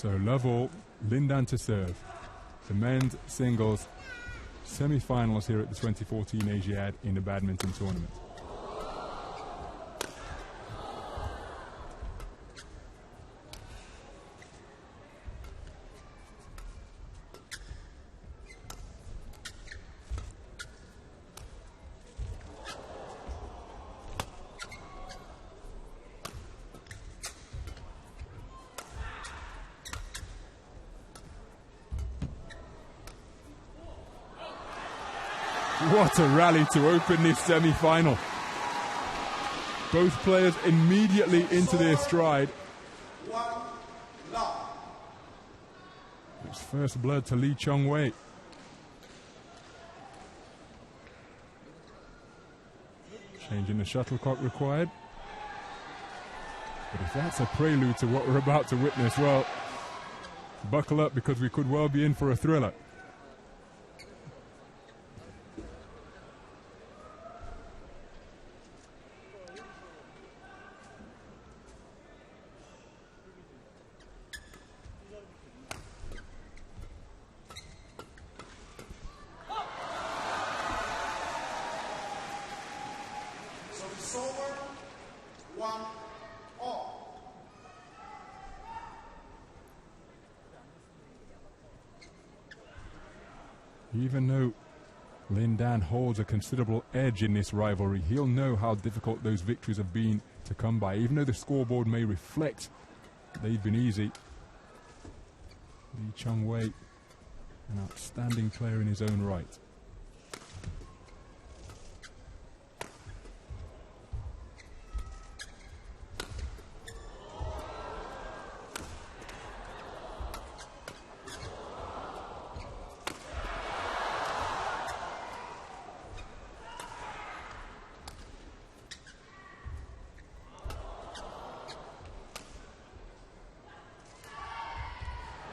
So love all, LIN Dan to serve. The men's singles semi-finals here at the 2014 Asiad in the badminton tournament. What a rally to open this semi-final. Both players immediately into their stride. It's first blood to LEE Chong Wei. Changing the shuttlecock required. But if that's a prelude to what we're about to witness, well, buckle up, because we could well be in for a thriller. Even though LIN Dan holds a considerable edge in this rivalry, he'll know how difficult those victories have been to come by. Even though the scoreboard may reflect they've been easy, LEE Chong Wei, an outstanding player in his own right.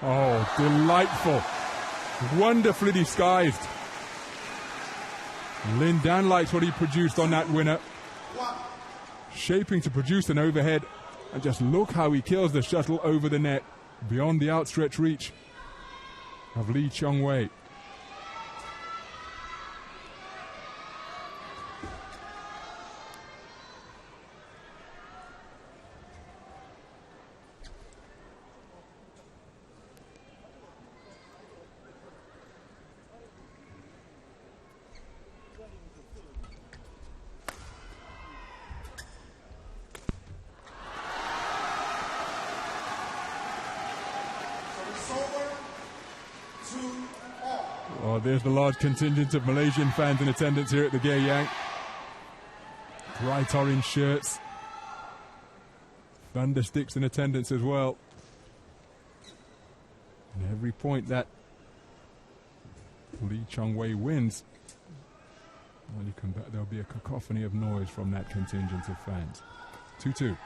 Oh, delightful. Wonderfully disguised. LIN Dan likes what he produced on that winner. Shaping to produce an overhead. And just look how he kills the shuttle over the net, beyond the outstretched reach of LEE Chong Wei. Oh, there's the large contingent of Malaysian fans in attendance here at the Geyang. Bright orange shirts. Thunder sticks in attendance as well. And every point that LEE Chong Wei wins, well, you can bet there'll be a cacophony of noise from that contingent of fans. 2-2.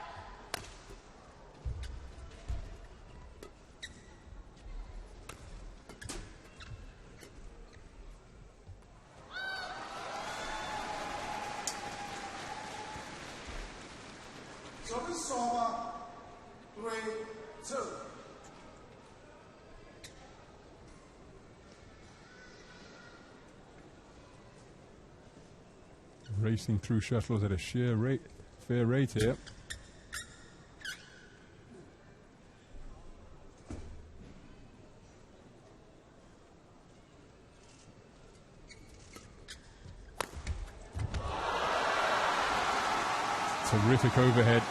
Racing through shuttles at a sheer rate, fair rate here. Terrific overhead.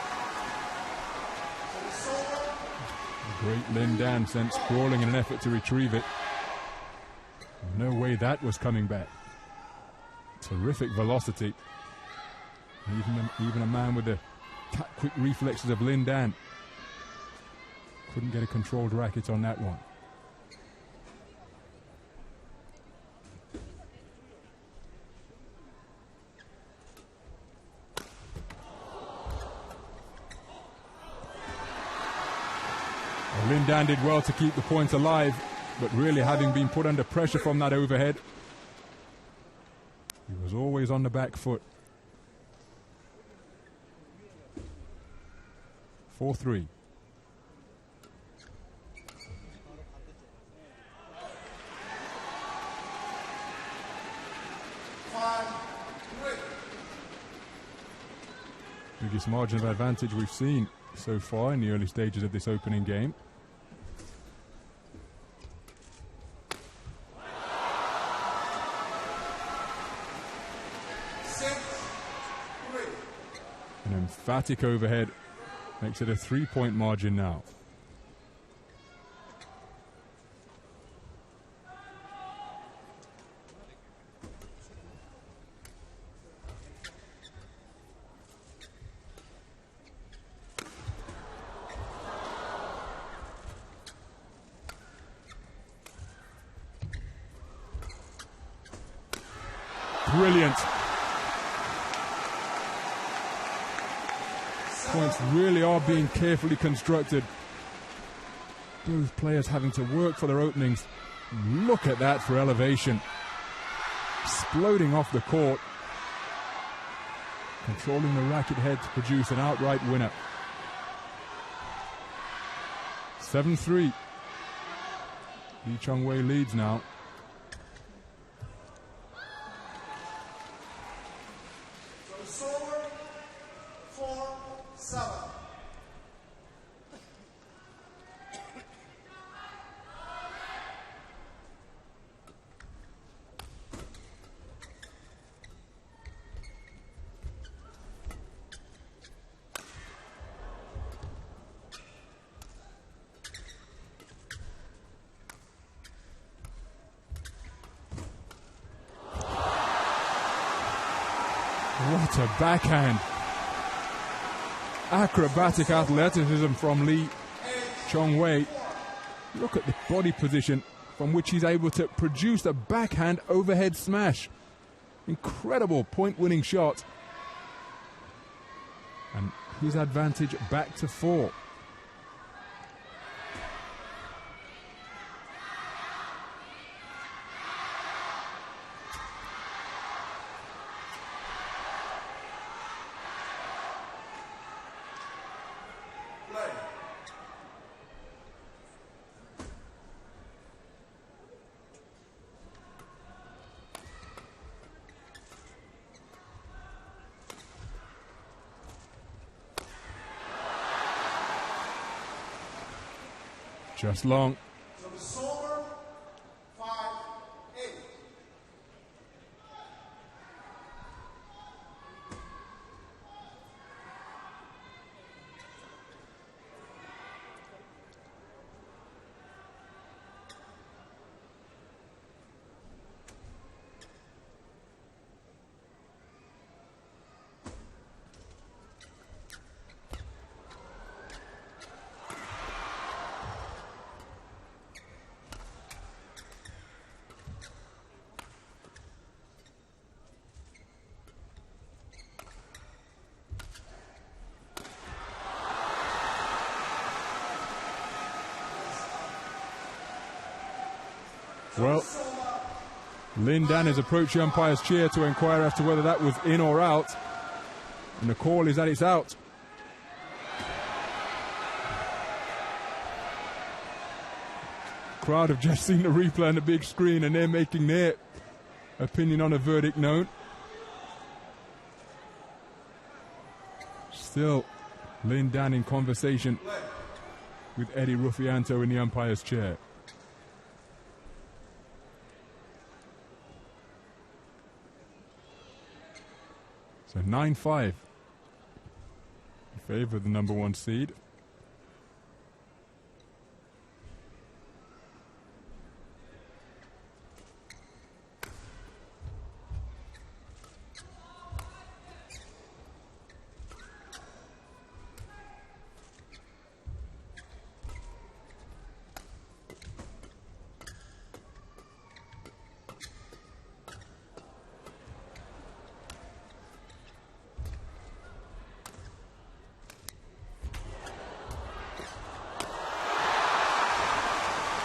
The great LIN Dan sent sprawling in an effort to retrieve it. No way that was coming back. Terrific velocity. Even a man with the quick reflexes of LIN Dan couldn't get a controlled racket on that one. Well, LIN Dan did well to keep the point alive, but really, having been put under pressure from that overhead, he was always on the back foot. 4-3. Biggest margin of advantage we've seen so far in the early stages of this opening game. An emphatic overhead makes it a 3-point margin now. Brilliant. Points really are being carefully constructed. Both players having to work for their openings. Look at that for elevation. Exploding off the court. Controlling the racket head to produce an outright winner. 7-3. LEE Chong Wei leads now. What a backhand. Acrobatic athleticism from LEE Chong Wei. Look at the body position from which he's able to produce a backhand overhead smash. Incredible point-winning shot. And his advantage back to 4. Just long. Well, LIN Dan has approached the umpire's chair to inquire as to whether that was in or out. And the call is that it's out. Crowd have just seen the replay on the big screen and they're making their opinion on a verdict known. Still, LIN Dan in conversation with Eddie Ruffianto in the umpire's chair. So 9-5 in favor of the number 1 seed.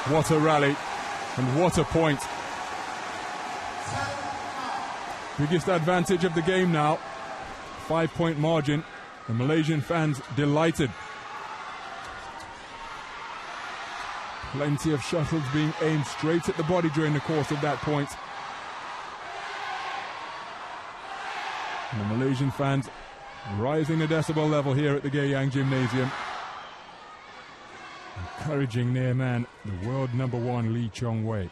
What a rally, and what a point. Biggest advantage of the game now. 5-point margin. The Malaysian fans delighted. Plenty of shuttles being aimed straight at the body during the course of that point. And the Malaysian fans Rising the decibel level here at the Gaiyang Gymnasium. Encouraging their man, the world #1 LEE Chong Wei.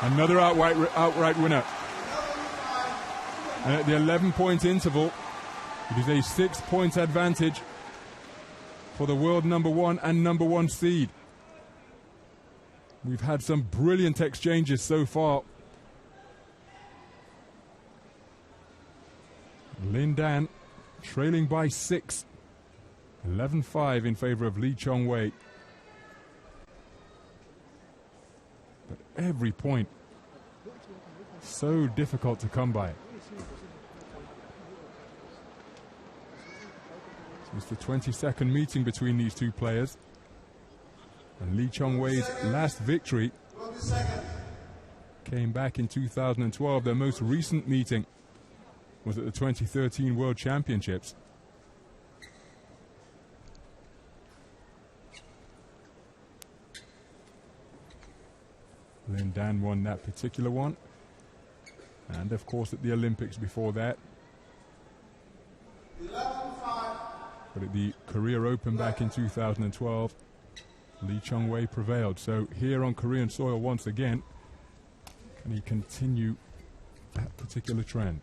Another outright winner. And at the 11-point interval, it is a 6-point advantage for the world #1 and #1 seed. We've had some brilliant exchanges so far. LIN Dan trailing by 6. 11-5 in favor of LEE Chong Wei. But every point so difficult to come by. So it's the 22nd meeting between these two players. And LEE Chong Wei's last victory came back in 2012. Their most recent meeting was at the 2013 World Championships. LIN Dan won that particular one. And of course at the Olympics before that. But at the Korea Open back in 2012, LEE Chong Wei prevailed. So here on Korean soil once again, can he continue that particular trend?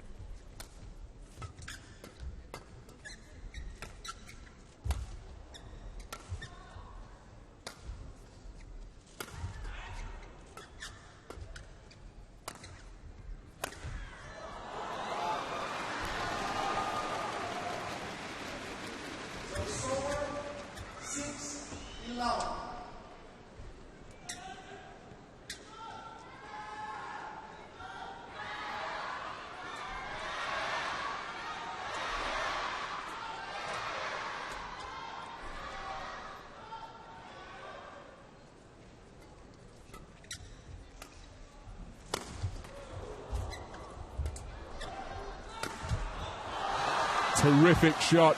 Terrific shot.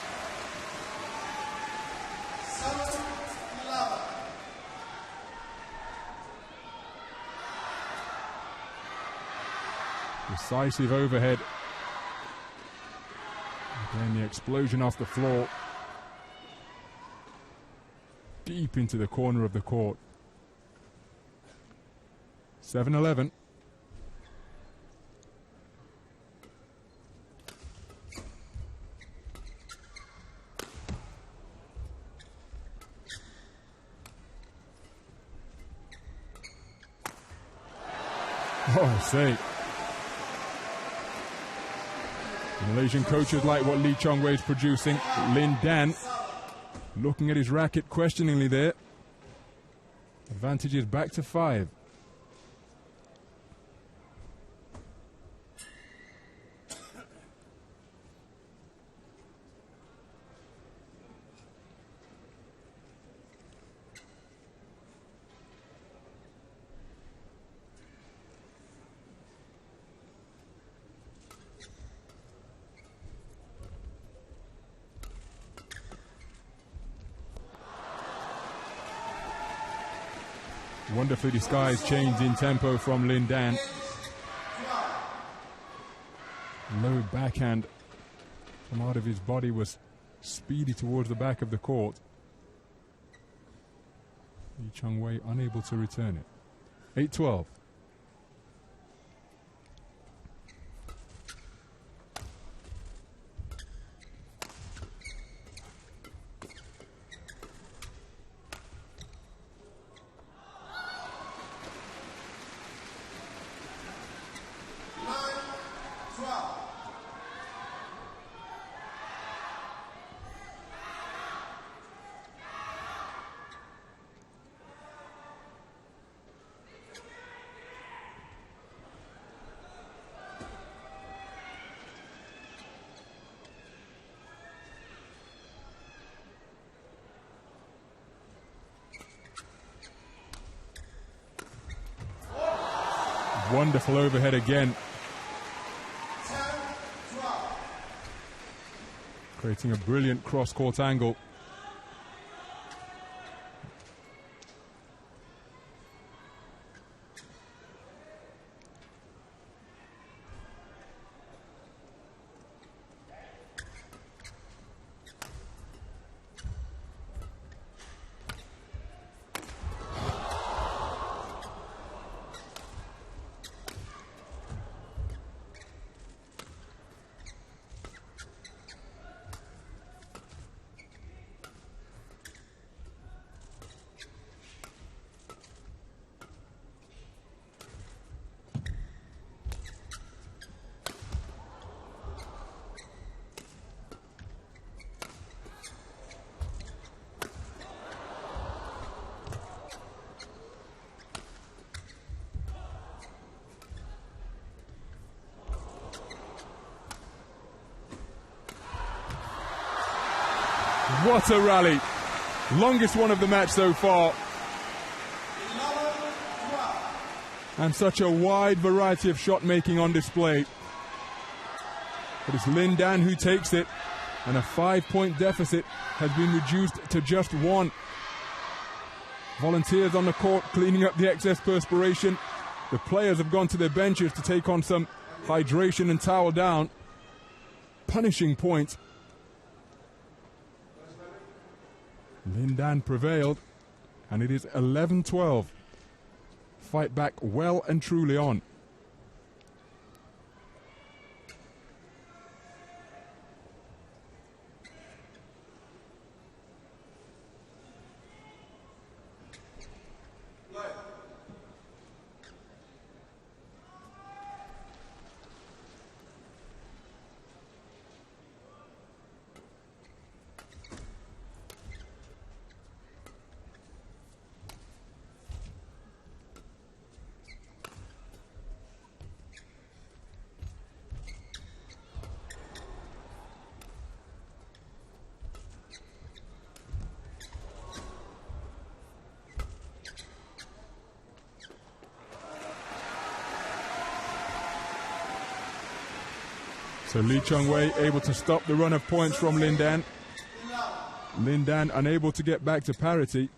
Decisive overhead. Again, the explosion off the floor. Deep into the corner of the court. 7-11. Oh, say. Malaysian coaches like what LEE Chong Wei is producing. LIN Dan looking at his racket questioningly there. Advantage is back to 5. Wonderfully disguised change in tempo from LIN Dan. Low backhand from out of his body was speedy towards the back of the court. LEE Chong Wei unable to return it. 8-12. Wonderful overhead again. Creating a brilliant cross-court angle. What a rally. Longest one of the match so far. And such a wide variety of shot making on display. But it's LIN Dan who takes it, and a 5-point deficit has been reduced to just 1. Volunteers on the court cleaning up the excess perspiration. The players have gone to their benches to take on some hydration and towel down. Punishing point. LIN Dan prevailed, and it is 11-12. Fight back well and truly on. So LEE Chong Wei able to stop the run of points from LIN Dan. LIN Dan unable to get back to parity.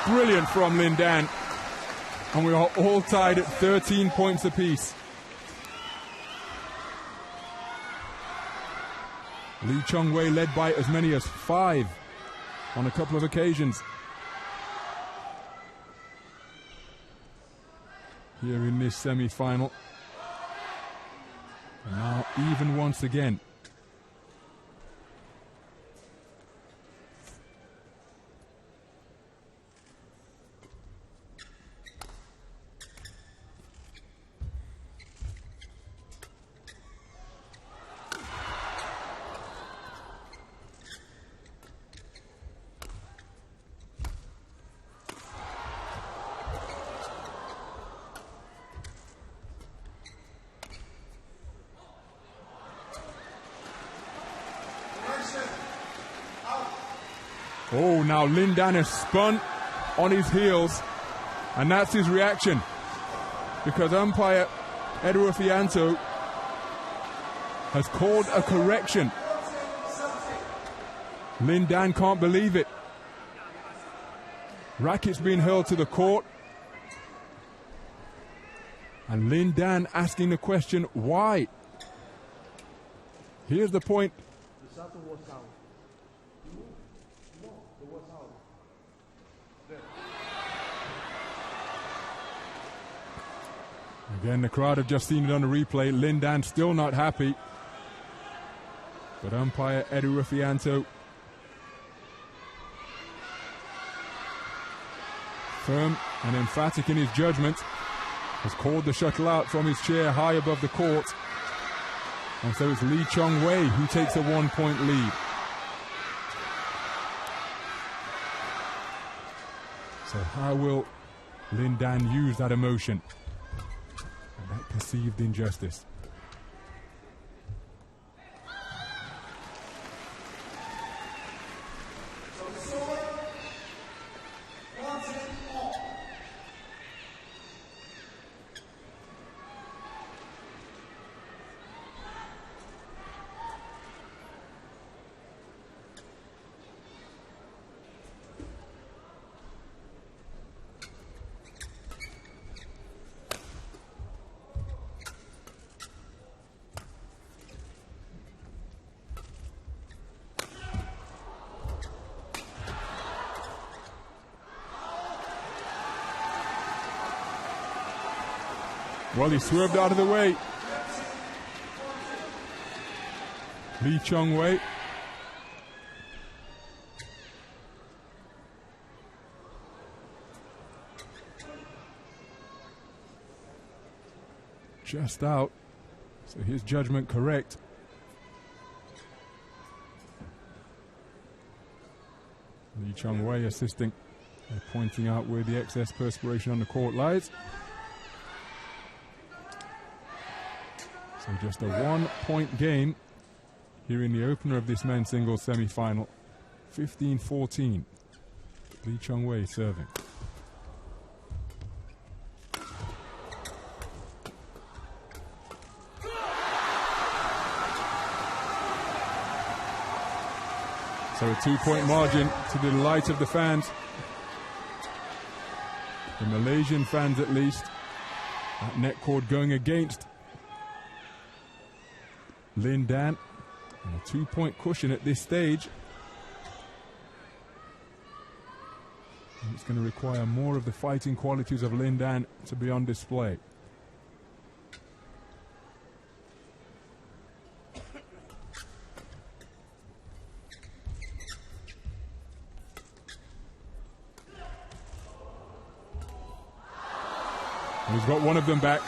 Brilliant from LIN Dan. And we are all tied at 13 points apiece. LEE Chong Wei led by as many as 5 on a couple of occasions. Here in this semi-final. And now even once again. Oh, now LIN Dan has spun on his heels, and that's his reaction, because umpire Edward Fianto has called a correction. LIN Dan can't believe it. Rackets being hurled to the court, and LIN Dan asking the question, why? Here's the point. Again, the crowd have just seen it on the replay. LIN Dan still not happy. But umpire Edu Rufianto, firm and emphatic in his judgment, has called the shuttle out from his chair high above the court. And so it's LEE Chong Wei who takes a 1-point lead. So how will LIN Dan use that emotion and that perceived injustice? Well, he swerved out of the way. LEE Chong Wei. Just out. So his judgment correct. LEE Chong Wei assisting by pointing out where the excess perspiration on the court lies. So just a 1-point game here in the opener of this men's singles semi-final. 15-14. LEE Chong Wei serving. So a 2-point margin to the delight of the fans. The Malaysian fans at least. That net cord going against LIN Dan, and a 2-point cushion at this stage. And it's going to require more of the fighting qualities of LIN Dan to be on display. And he's got one of them back.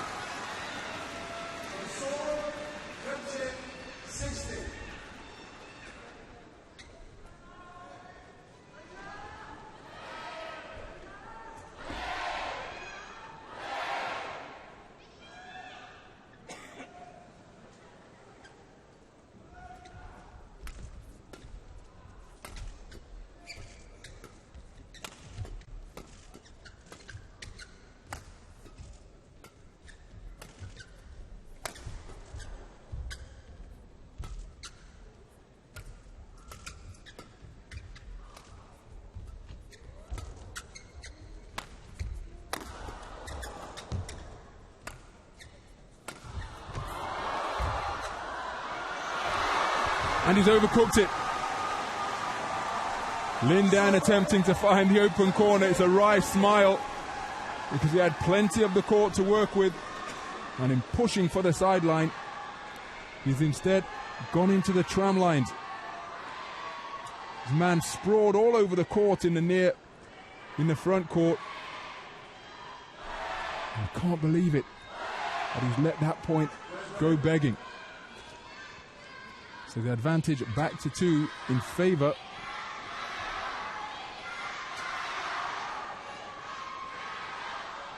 And he's overcooked it. LIN Dan attempting to find the open corner. It's a wry smile because he had plenty of the court to work with. And in pushing for the sideline, he's instead gone into the tram lines. His man sprawled all over the court in the front court. I can't believe it, but he's let that point go begging. So the advantage back to 2 in favor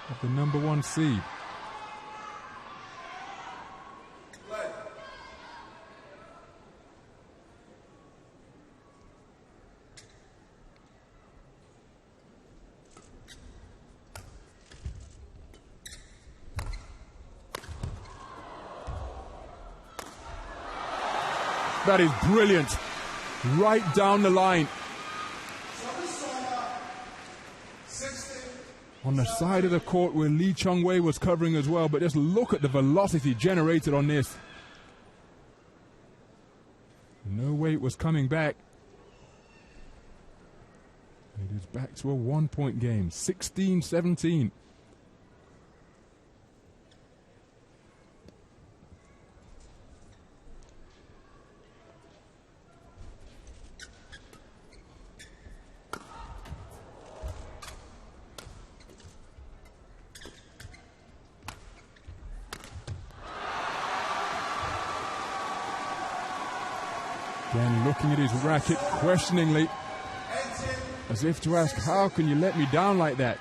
of the number 1 seed. That is brilliant. Right down the line. On the side of the court where LEE Chong Wei was covering as well, but just look at the velocity generated on this. No way it was coming back. It is back to a 1-point game, 16-17. Again, looking at his racket questioningly, as if to ask, how can you let me down like that?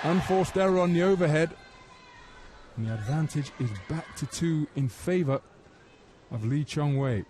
Unforced error on the overhead. And the advantage is back to 2 in favor of LEE Chong Wei.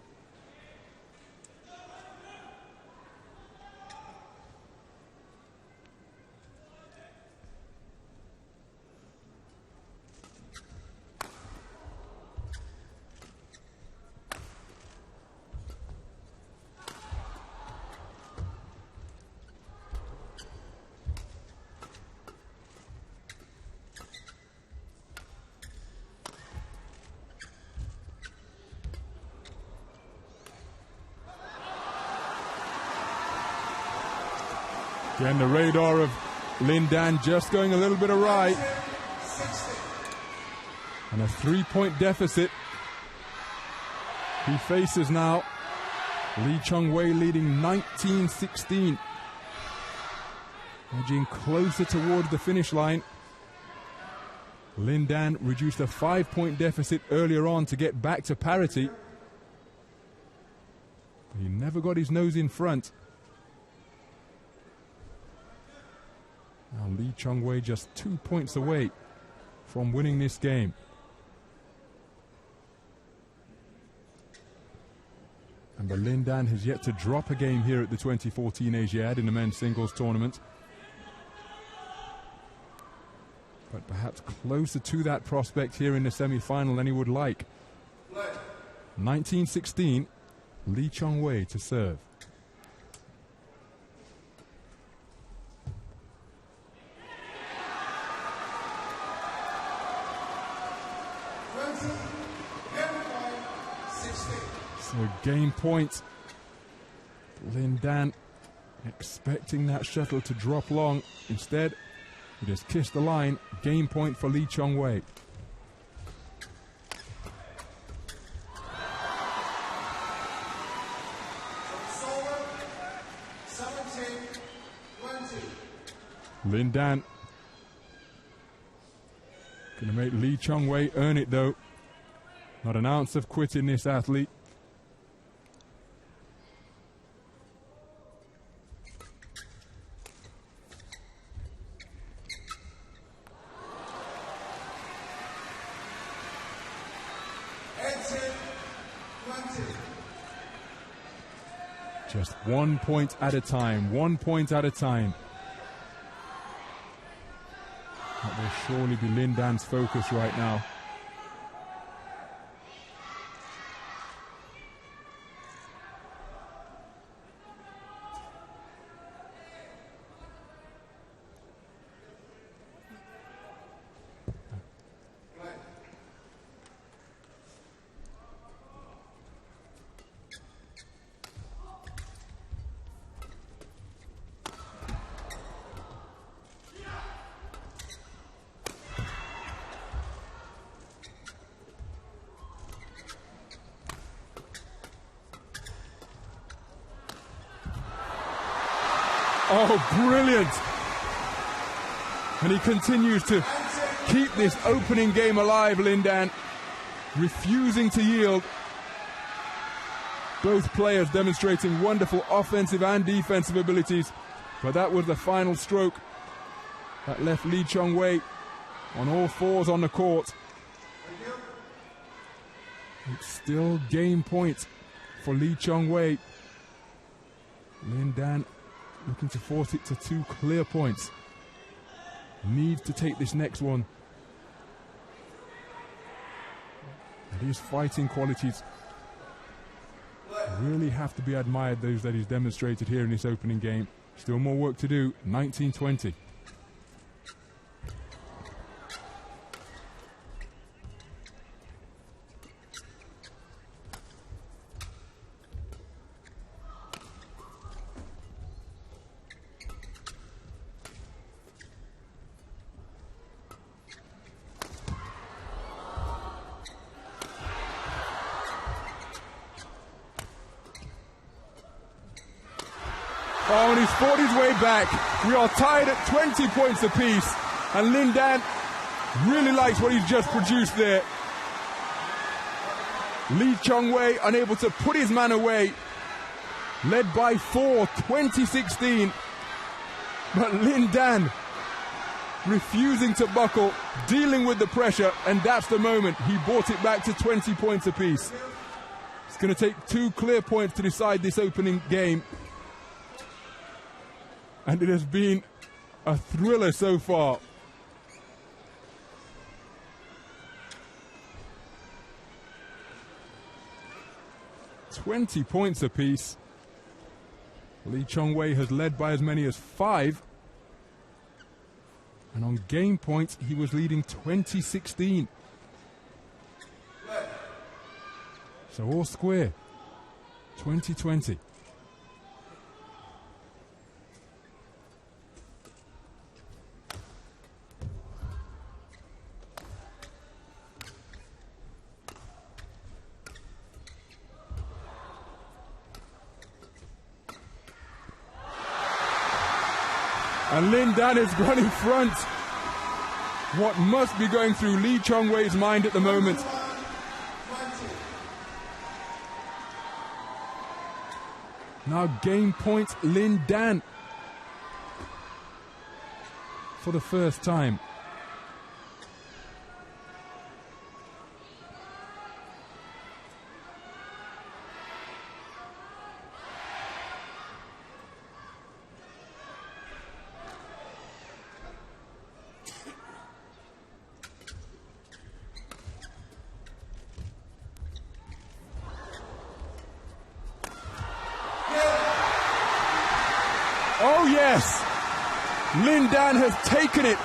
Again, the radar of LIN Dan just going a little bit awry. And a 3-point deficit. He faces now LEE Chong Wei leading 19-16. Edging closer towards the finish line. LIN Dan reduced a 5-point deficit earlier on to get back to parity. He never got his nose in front. Now LEE Chong Wei just 2 points away from winning this game. And LIN Dan has yet to drop a game here at the 2014 Asiad in the men's singles tournament. But perhaps closer to that prospect here in the semi-final than he would like. 19-16, LEE Chong Wei to serve. So game point. LIN Dan expecting that shuttle to drop long. Instead, he just kissed the line. Game point for LEE Chong Wei. LIN Dan going to make LEE Chong Wei earn it though. Not an ounce of quit in this athlete. Just 1 point at a time, 1 point at a time. That will surely be LIN Dan's focus right now. Oh, brilliant! And he continues to keep this opening game alive, LIN Dan, refusing to yield. Both players demonstrating wonderful offensive and defensive abilities, but that was the final stroke that left LEE Chong Wei on all fours on the court. It's still game point for LEE Chong Wei. LIN Dan looking to force it to 2 clear points. Needs to take this next one. And his fighting qualities really have to be admired, those that he's demonstrated here in this opening game. Still more work to do. 19-20. Oh, and he's fought his way back. We are tied at 20 points apiece. And LIN Dan really likes what he's just produced there. LEE Chong Wei unable to put his man away. led by 4, 2016. But LIN Dan refusing to buckle, dealing with the pressure, and that's the moment he brought it back to 20 points apiece. It's going to take 2 clear points to decide this opening game. And it has been a thriller so far. $20 points apiece. LEE Chong Wei has led by as many as 5. And on game points, he was leading 2016. So all square, 20-20. And LIN Dan has gone in front. What must be going through LEE Chong Wei's mind at the moment? Now game point LIN Dan for the first time. Oh yes, LIN Dan has taken it.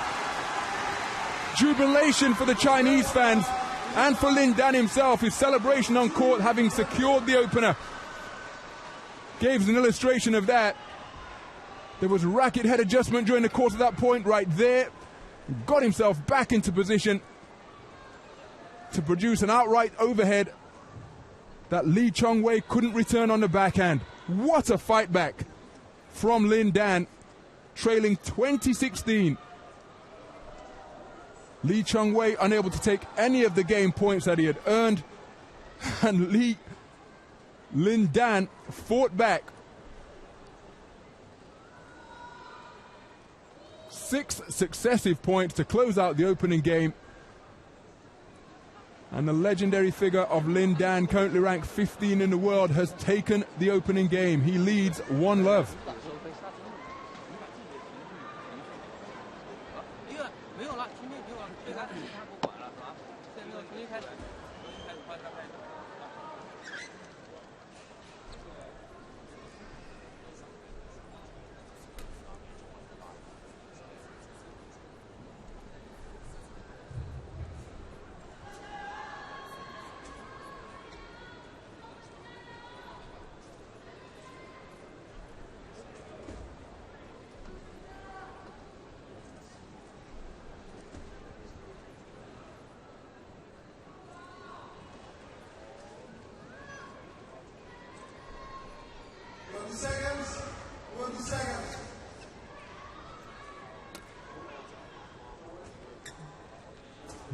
Jubilation for the Chinese fans and for LIN Dan himself. His celebration on court, having secured the opener, gave us an illustration of that. There was racket head adjustment during the course of that point right there. Got himself back into position to produce an outright overhead that LEE Chong Wei couldn't return on the backhand. What a fight back from LIN Dan, trailing 2016. LEE Chong Wei unable to take any of the game points that he had earned, and LIN Dan fought back. 6 successive points to close out the opening game. And the legendary figure of LIN Dan, currently ranked 15 in the world, has taken the opening game. He leads 1-love.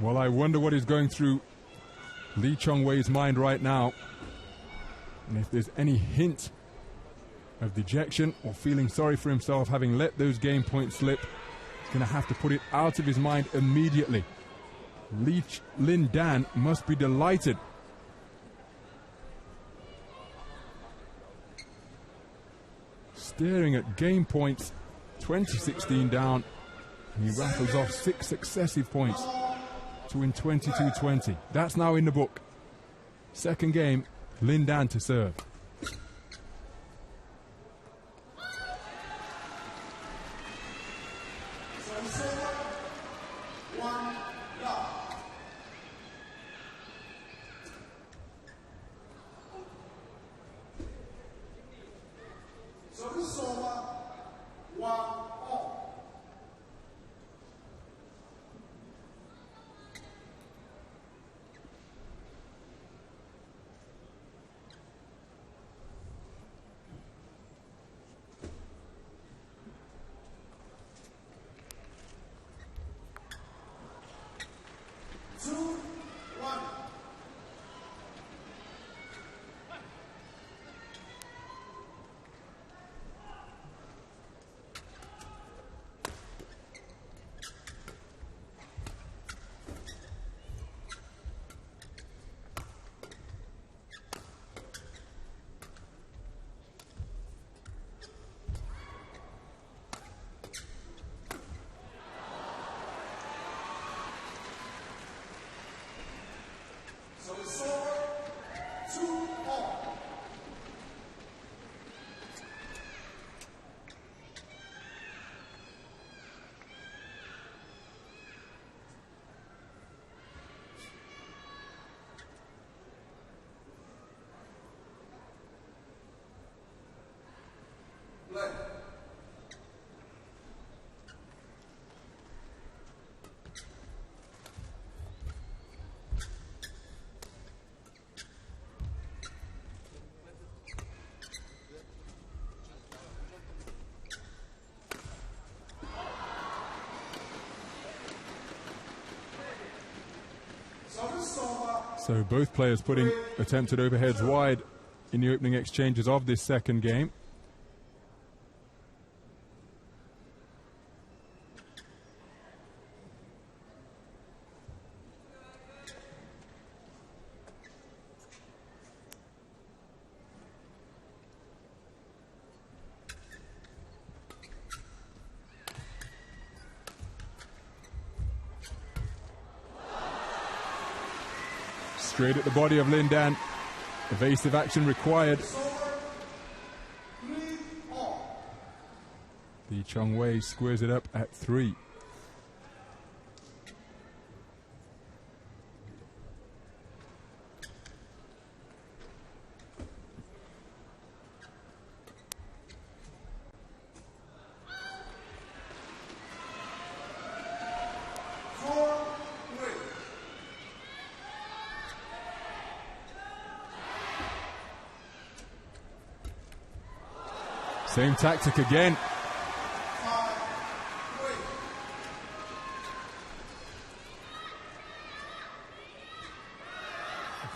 Well, I wonder what is going through LEE Chong Wei's mind right now. And if there's any hint of dejection or feeling sorry for himself having let those game points slip, he's going to have to put it out of his mind immediately. LIN Dan must be delighted. Staring at game points, 2016 down, and he rattles off 6 successive points to win 22-20. That's now in the book. Second game, LIN Dan to serve. So both players putting attempted overheads wide in the opening exchanges of this second game. Straight at the body of LIN Dan. Evasive action required. LEE Chong Wei squares it up at 3. Same tactic again.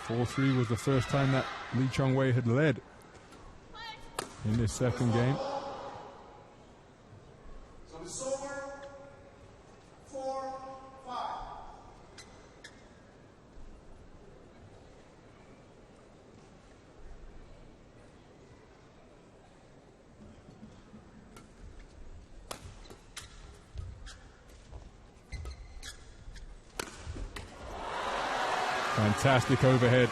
4-3 was the first time that LEE Chong Wei had led in this second game. Fantastic overhead.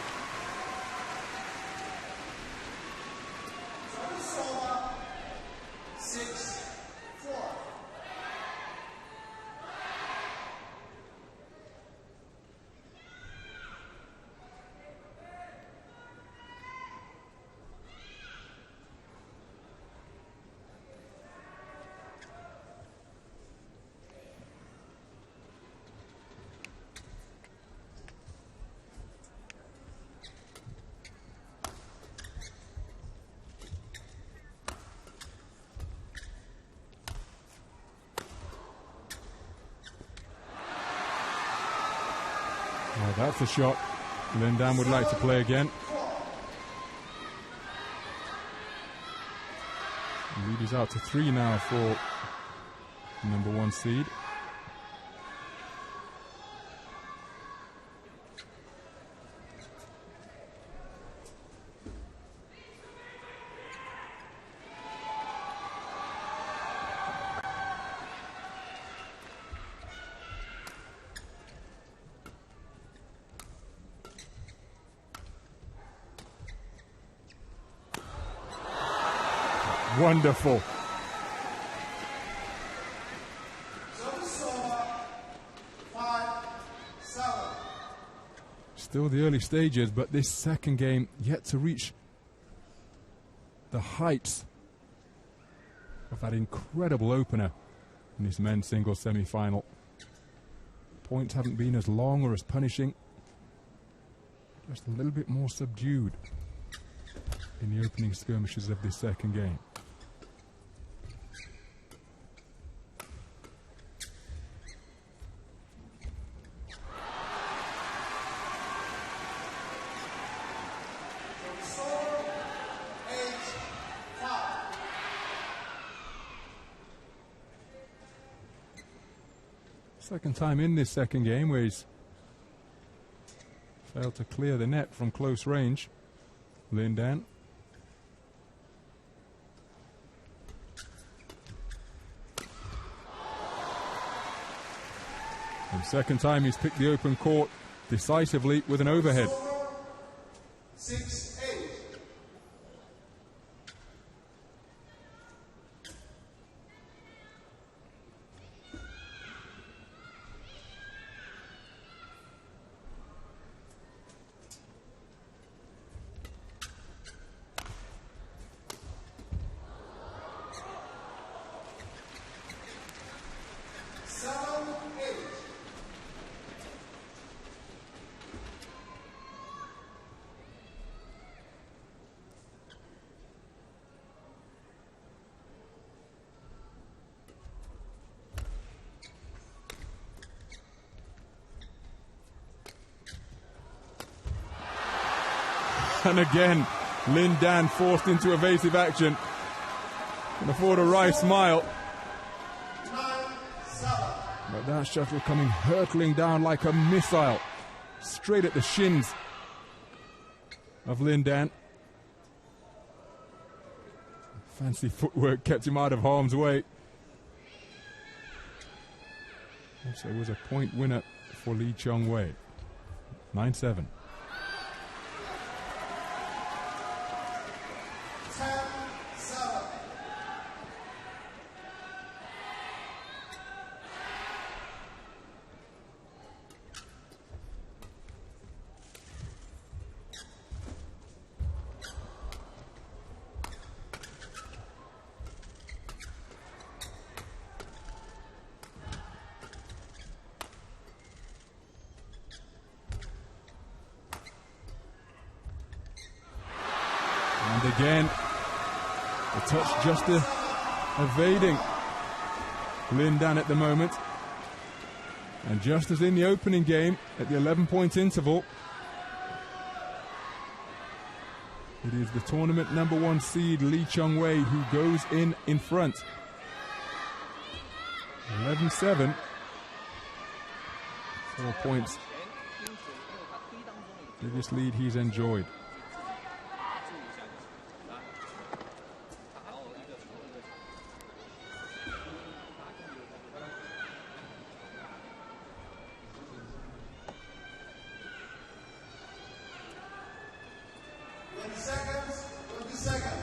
Well, that's a shot LIN Dan would like to play again. The lead is out to 3 now for the number 1 seed. Wonderful. Still the early stages, but this second game yet to reach the heights of that incredible opener in this men's singles semi-final. Points haven't been as long or as punishing, just a little bit more subdued in the opening skirmishes of this second game. Second time in this second game where he's failed to clear the net from close range, LIN Dan. And second time he's picked the open court decisively with an overhead. 6-8. And again, LIN Dan forced into evasive action. Can afford a wry smile. But that shuttle coming hurtling down like a missile, straight at the shins of LIN Dan. Fancy footwork kept him out of harm's way. Also was a point winner for LEE Chong Wei. 9-7. 10-7. And again, the touch just evading LIN Dan at the moment. And just as in the opening game, at the 11-point interval, it is the tournament #1 seed LEE Chong Wei who goes in front. 11-7. 4 points. Biggest lead he's enjoyed. Seconds, 20 seconds.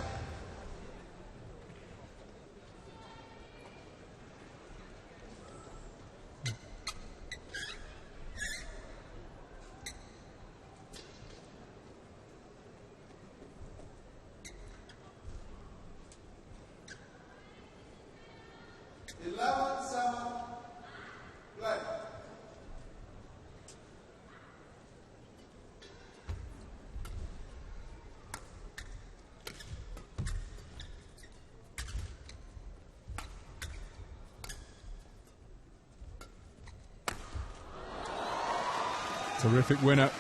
Play. Terrific winner.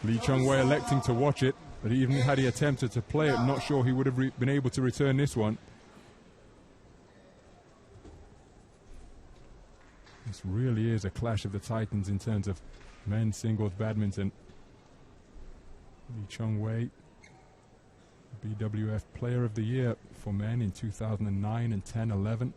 LEE Chong Wei electing to watch it, but even had he attempted to play it, I'm not sure he would have been able to return this one. This really is a clash of the titans in terms of men's singles badminton. LEE Chong Wei, BWF Player of the Year for men in 2009 and 10-11.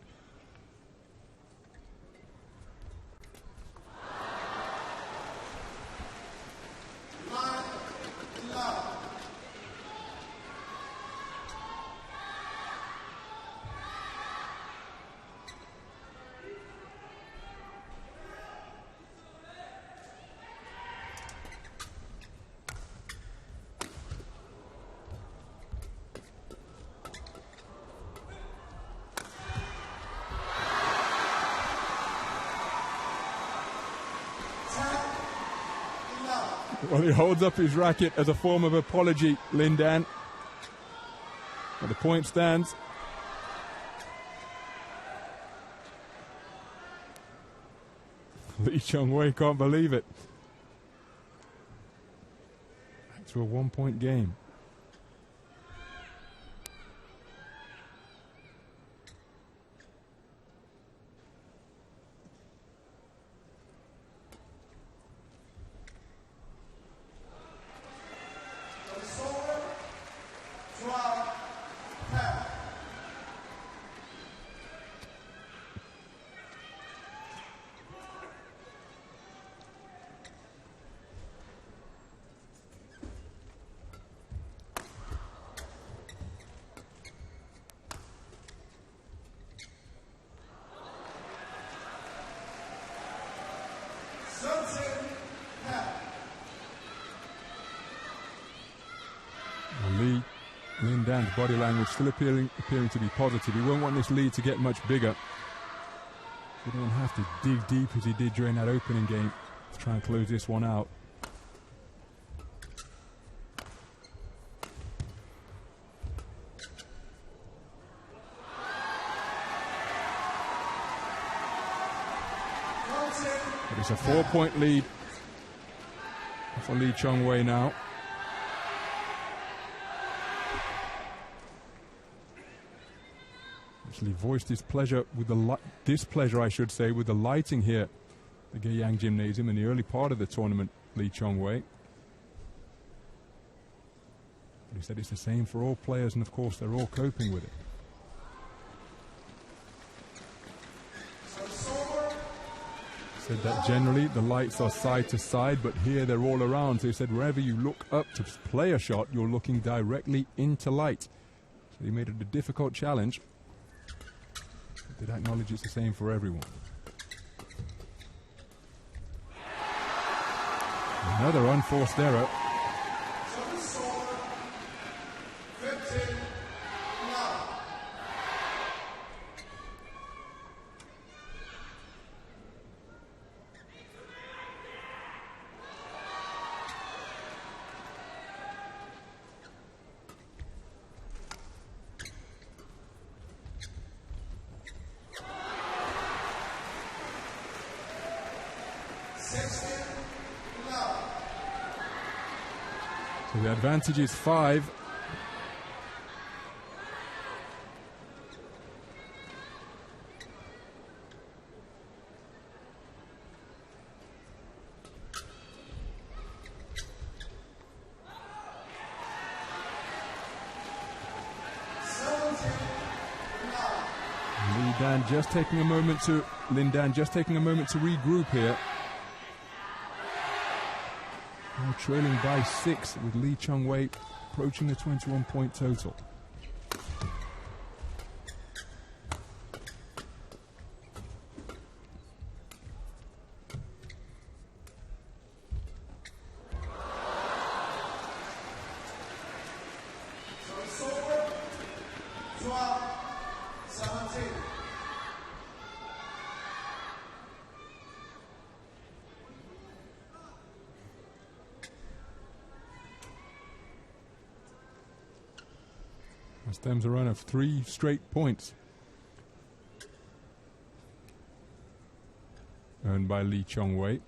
Well, he holds up his racket as a form of apology, LIN Dan. But the point stands. LEE Chong Wei can't believe it. Back to a 1-point game. LIN Dan's body language still appearing to be positive. He won't want this lead to get much bigger. He don't have to dig deep as he did during that opening game to try and close this one out. But it's a 4-point lead for LEE Chong Wei now. Actually voiced his pleasure with the displeasure, I should say, with the lighting here at the Gaiyang Gymnasium in the early part of the tournament, LEE Chong Wei. But he said it's the same for all players, and of course they're all coping with it. Said that generally the lights are side to side, but here they're all around. So he said wherever you look up to play a shot, you're looking directly into light. So he made it a difficult challenge. But did acknowledge it's the same for everyone. Another unforced error. So the advantage is 5. LIN Dan just taking a moment to regroup here. Now trailing by 6 with LEE Chong Wei approaching the 21-point total. Stems a run of 3 straight points earned by LEE Chong Wei.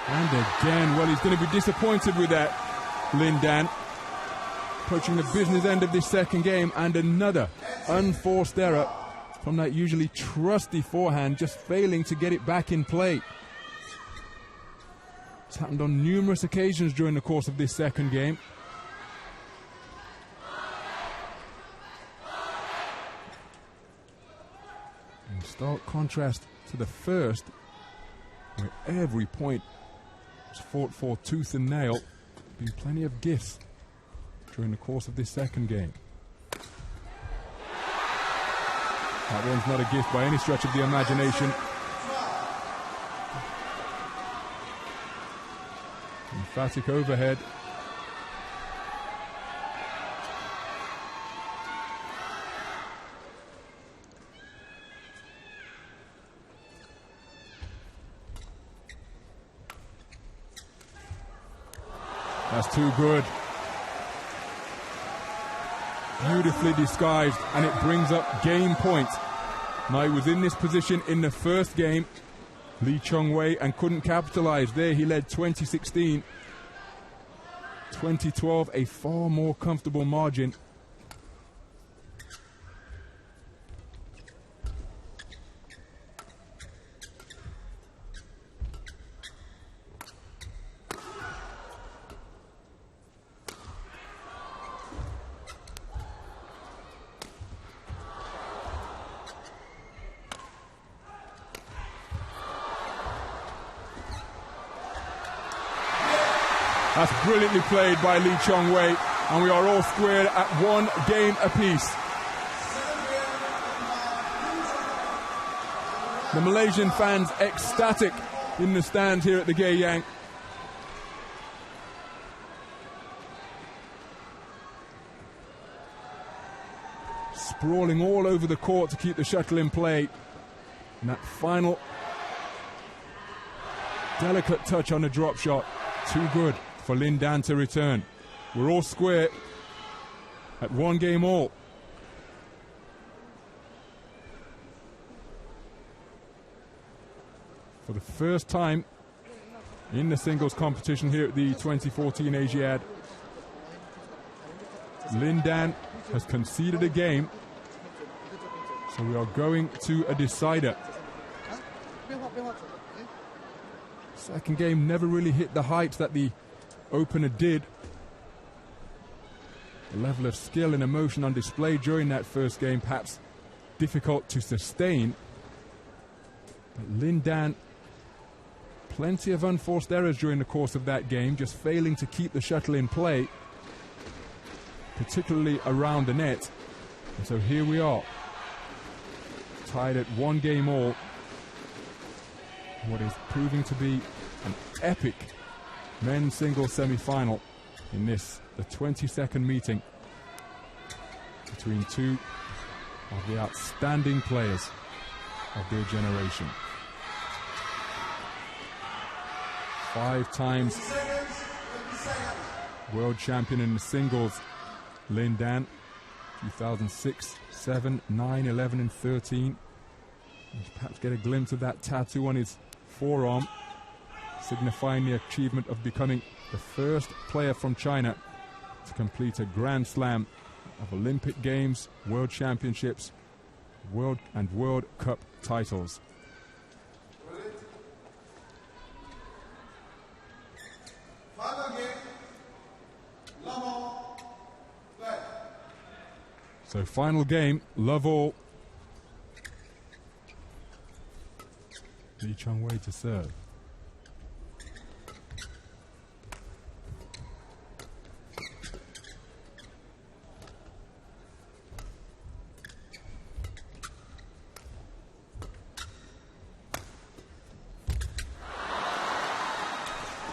And again, well, he's going to be disappointed with that, LIN Dan. Approaching the business end of this second game, and another unforced error from that usually trusty forehand, just failing to get it back in play. It's happened on numerous occasions during the course of this second game. In stark contrast to the first, where every point was fought for tooth and nail, been plenty of gifts during the course of this second game. That one's not a gift by any stretch of the imagination. Emphatic overhead. That's too good. Beautifully disguised, and it brings up game point. Now, he was in this position in the first game, LEE Chong Wei, and couldn't capitalize. There he led 2016. 2012, a far more comfortable margin. That's brilliantly played by LEE Chong Wei, and we are all squared at 1 game apiece. The Malaysian fans ecstatic in the stands here at the Gaiyang. Sprawling all over the court to keep the shuttle in play. And that final delicate touch on the drop shot, too good for LIN Dan to return. We're all square at 1 game all. For the first time in the singles competition here at the 2014 Asiad, LIN Dan has conceded a game, so we are going to a decider. Second game never really hit the heights that the opener did. The level of skill and emotion on display during that first game perhaps difficult to sustain. But LIN Dan, plenty of unforced errors during the course of that game, just failing to keep the shuttle in play, particularly around the net. And so here we are, tied at 1 game all. What is proving to be an epic men's singles semi-final in this, the 22nd meeting between two of the outstanding players of their generation. 5 times world champion in the singles, LIN Dan, 2006, 7, 9, 11 and 13. Perhaps get a glimpse of that tattoo on his forearm, signifying the achievement of becoming the first player from China to complete a Grand Slam of Olympic Games, World Championships, World Cup titles. Final game, love all, play. So final game, love all. LEE Chong Wei to serve.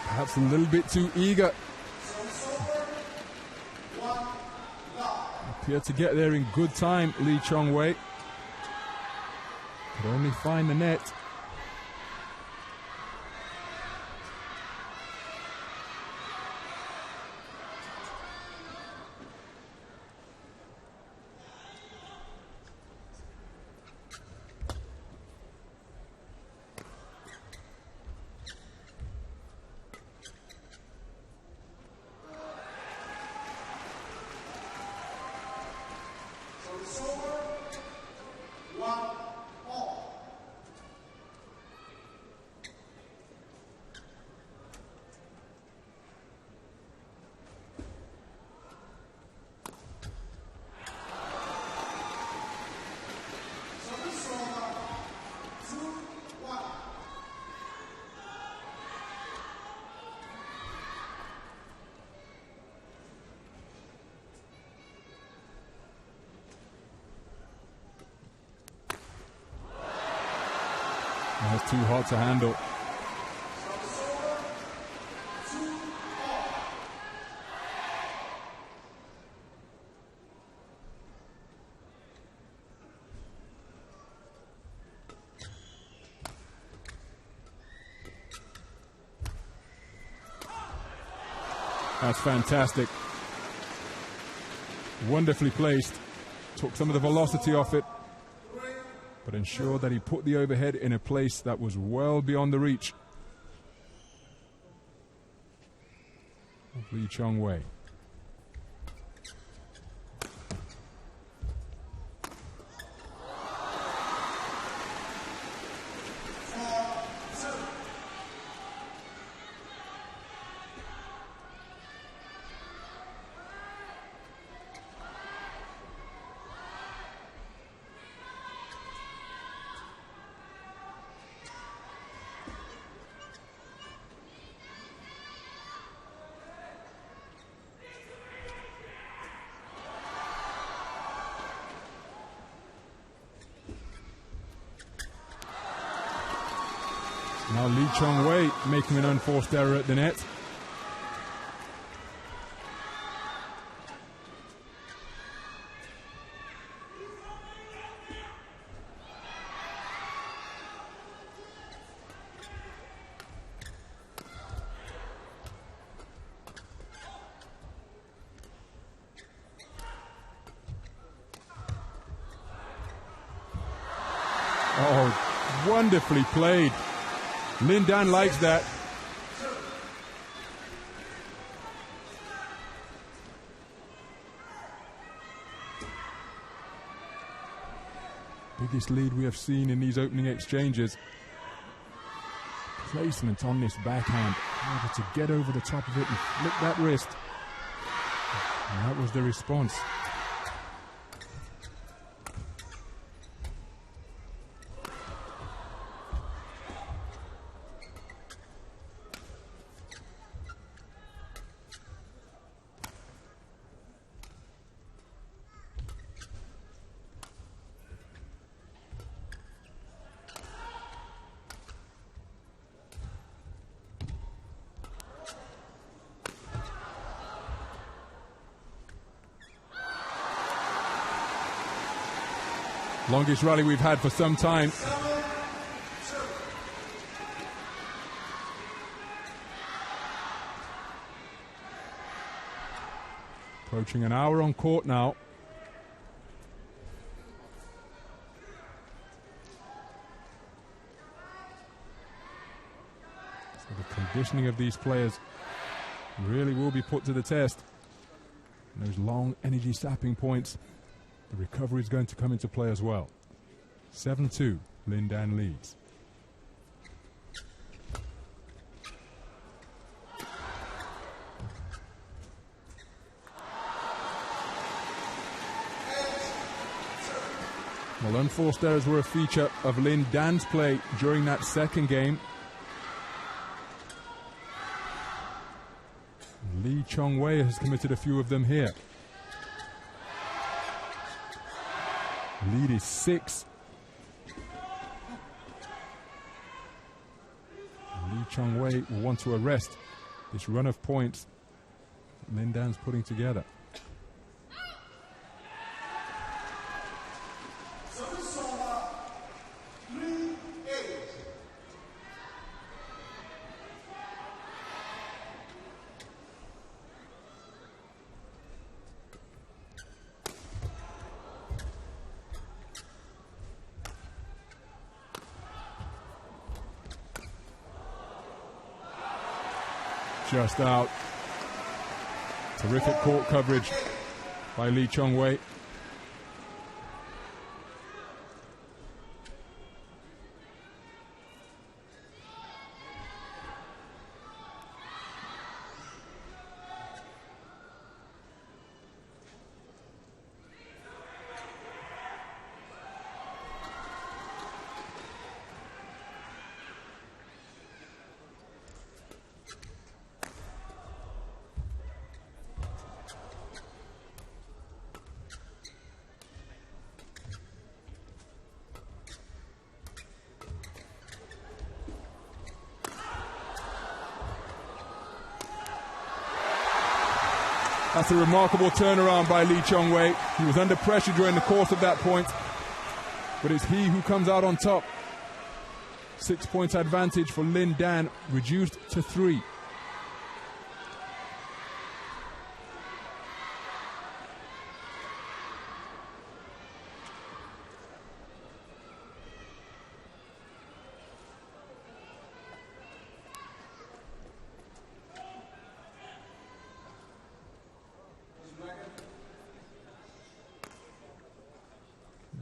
Perhaps a little bit too eager. Appeared to get there in good time, LEE Chong Wei. Could only find the net. That's too hard to handle. That's fantastic. Wonderfully placed. Took some of the velocity off it, but ensured that he put the overhead in a place that was well beyond the reach of LEE Chong Wei. Now LEE Chong Wei making an unforced error at the net. Wonderfully played. LIN Dan likes that. Biggest lead we have seen in these opening exchanges. Placement on this backhand, able to get over the top of it and flick that wrist. And that was the response. Longest rally we've had for some time. Approaching an hour on court now. So the conditioning of these players really will be put to the test. And those long energy sapping points, the recovery is going to come into play as well. 7-2, LIN Dan leads. Well, unforced errors were a feature of LIN Dan's play during that second game. LEE Chong Wei has committed a few of them here. Lead is 6. LEE Chong Wei will want to arrest this run of points LIN Dan's putting together. Just out. Terrific court coverage by LEE Chong Wei. That's a remarkable turnaround by LEE Chong Wei. He was under pressure during the course of that point, but it's he who comes out on top. 6 points advantage for LIN Dan, reduced to 3.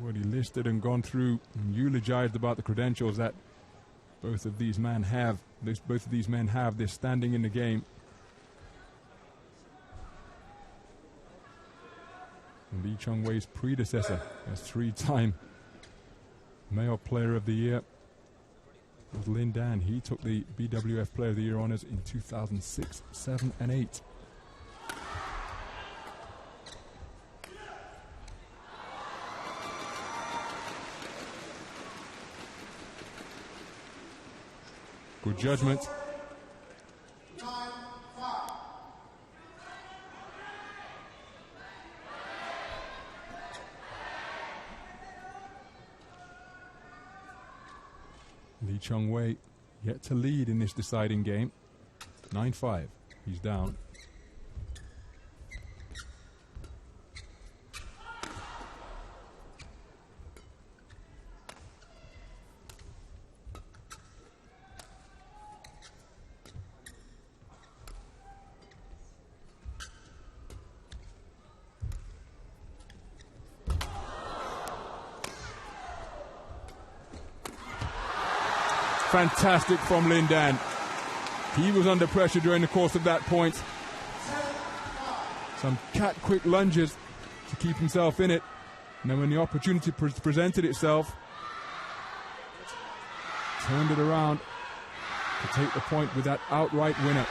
Already listed and gone through and eulogized about the credentials that both of these men have. Both of these men have. They're standing in the game. And LEE Chong Wei's predecessor as 3-time Male Player of the Year was LIN Dan. He took the BWF Player of the Year honors in 2006, 7, and 8. Good judgment. 9-5. LEE Chong Wei yet to lead in this deciding game. 9-5. He's down. Fantastic from LIN Dan. He was under pressure during the course of that point. Some cat-quick lunges to keep himself in it. And then when the opportunity presented itself, turned it around to take the point with that outright winner.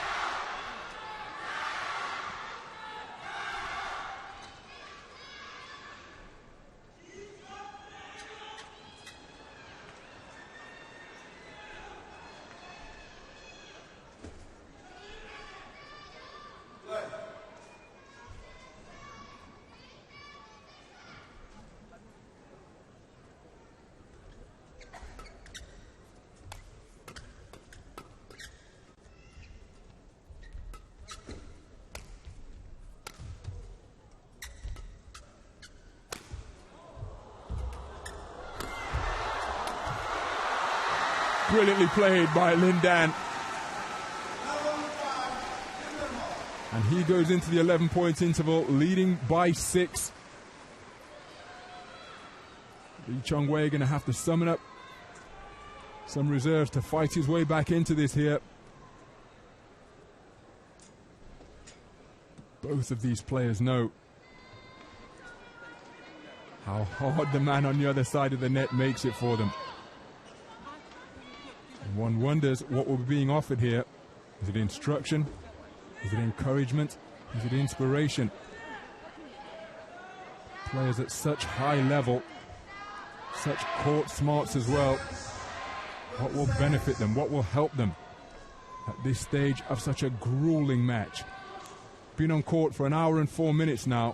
Brilliantly played by LIN Dan. And he goes into the 11-point interval, leading by 6. LEE Chong Wei going to have to summon up some reserves to fight his way back into this here. Both of these players know how hard the man on the other side of the net makes it for them. And one wonders what will be being offered here. Is it instruction? Is it encouragement? Is it inspiration? Players at such high level, such court smarts as well. What will benefit them? What will help them at this stage of such a grueling match? Been on court for an hour and 4 minutes now.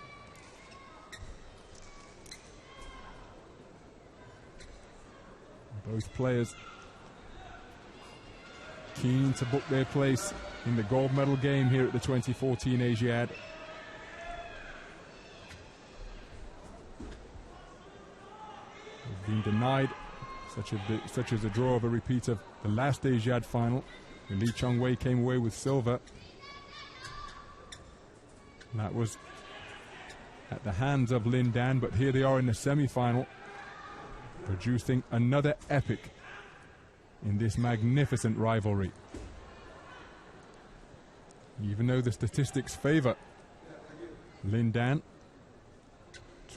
Both players keen to book their place in the gold medal game here at the 2014 Asiad. Being denied such as a draw of a repeat of the last Asiad final, when LEE Chong Wei came away with silver. And that was at the hands of LIN Dan, but here they are in the semi-final, producing another epic in this magnificent rivalry. Even though the statistics favor LIN Dan,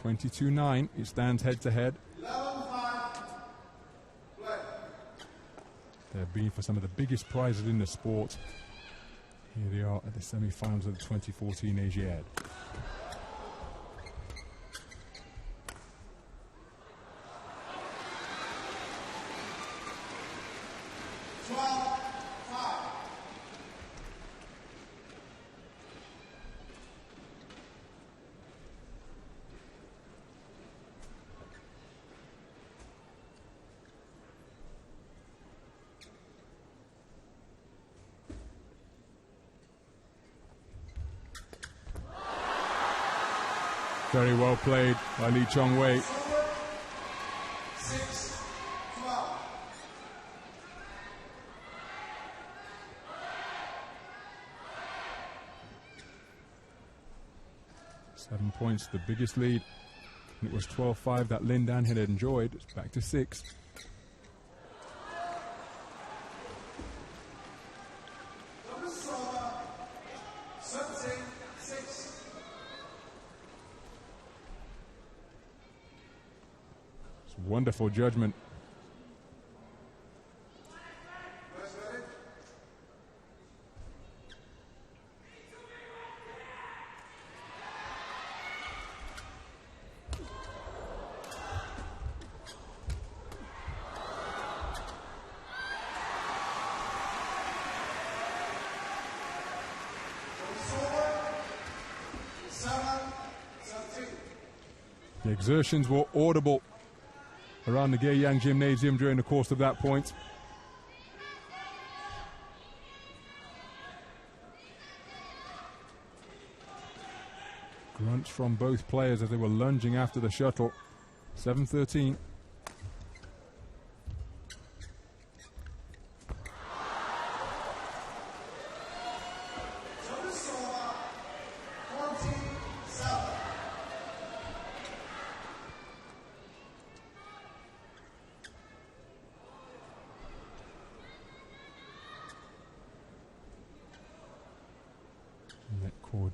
22-9, it stands head-to-head. They're being for some of the biggest prizes in the sport. Here they are at the semi-finals of the 2014 Asiad. Very well played by LEE Chong Wei. 6-12. Seven points, the biggest lead. And it was 12-5 that LIN Dan had enjoyed. It's back to 6. Wonderful judgment. The exertions were audible around the Gaeyang Gymnasium during the course of that point. Grunts from both players as they were lunging after the shuttle. 7-13.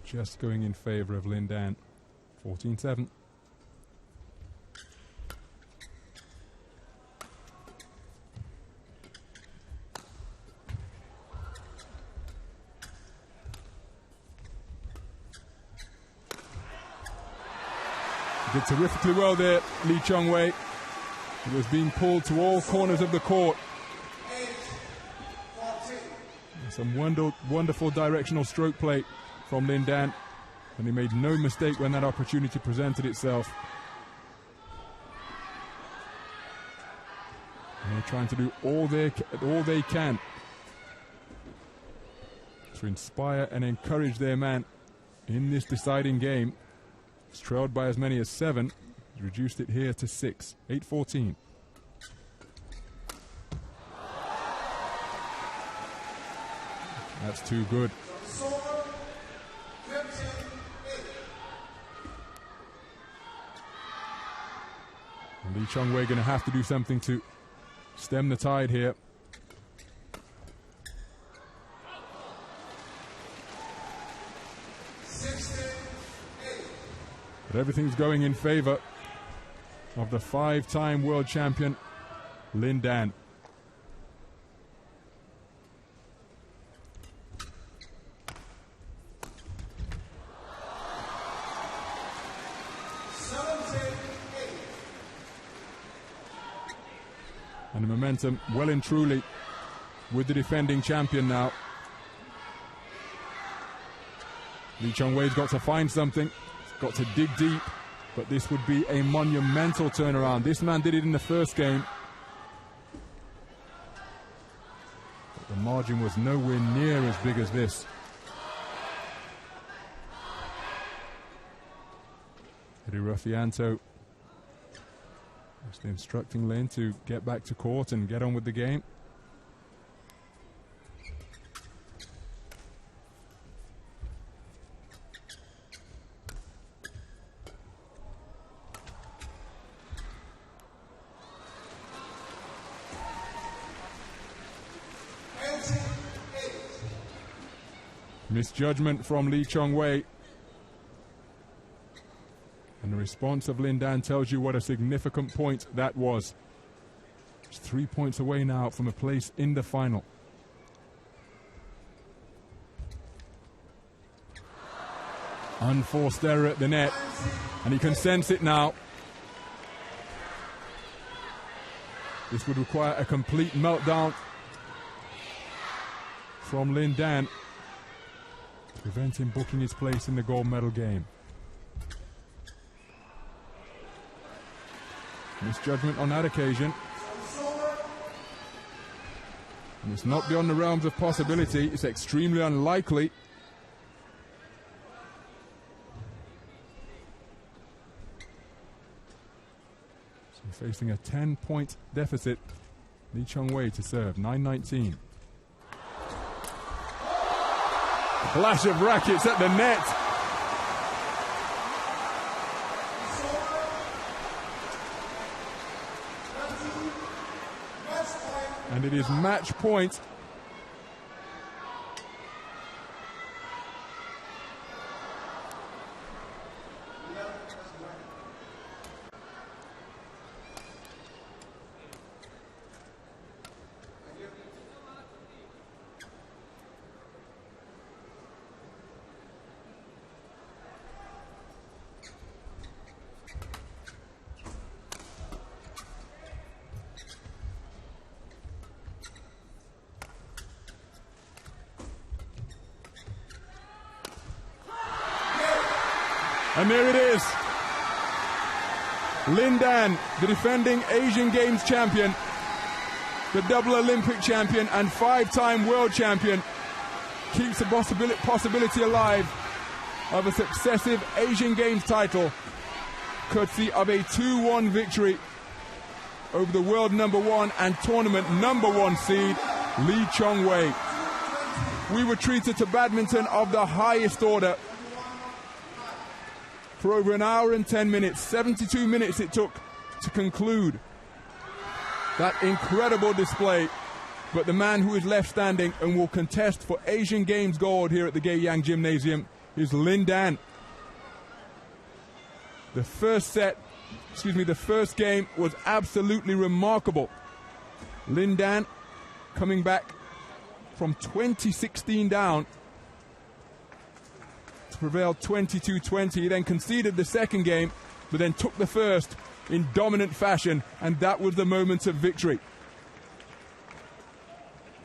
just going in favor of LIN Dan. 14-7. Did terrifically well there, LEE Chong Wei. He was being pulled to all corners of the court. Some wonderful directional stroke play from LIN Dan, and he made no mistake when that opportunity presented itself. And they're trying to do all they can to inspire and encourage their man in this deciding game. It's trailed by as many as 7. He's reduced it here to 6. 8-14. That's too good. And LEE Chong Wei going to have to do something to stem the tide here. But everything's going in favor of the 5-time world champion, LIN Dan. And the momentum well and truly with the defending champion now. LEE Chong Wei's got to find something. Got to dig deep, but this would be a monumental turnaround. This man did it in the first game, but the margin was nowhere near as big as this. Eddie Ruffianto just instructing LIN to get back to court and get on with the game. Misjudgment from LEE Chong Wei. And the response of LIN Dan tells you what a significant point that was. It's 3 points away now from a place in the final. Unforced error at the net, and he can sense it now. This would require a complete meltdown from LIN Dan to prevent him booking his place in the gold medal game. Misjudgment on that occasion. And it's not beyond the realms of possibility. It's extremely unlikely. So facing a 10-point deficit. LEE Chong Wei to serve. 9-19. Flash of rackets at the net. And it is match point. And there it is. LIN Dan, the defending Asian Games champion, the double Olympic champion and 5-time world champion, keeps the possibility alive of a successive Asian Games title, courtesy of a 2-1 victory over the world #1 and tournament #1 seed, LEE Chong Wei. We were treated to badminton of the highest order for over an hour and 10 minutes. 72 minutes it took to conclude that incredible display. But the man who is left standing and will contest for Asian Games gold here at the Gaeyang Gymnasium Here's LIN Dan. The first game was absolutely remarkable. LIN Dan coming back from 2016 down to prevail 22-20. He then conceded the second game, but then took the first in dominant fashion, and that was the moment of victory.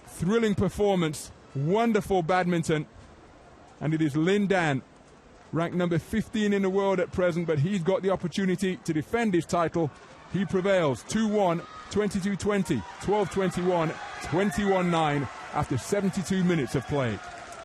Thrilling performance, wonderful badminton, and it is LIN Dan, ranked number 15 in the world at present, but he's got the opportunity to defend his title. He prevails 2-1, 22-20, 12-21, 21-9 after 72 minutes of play.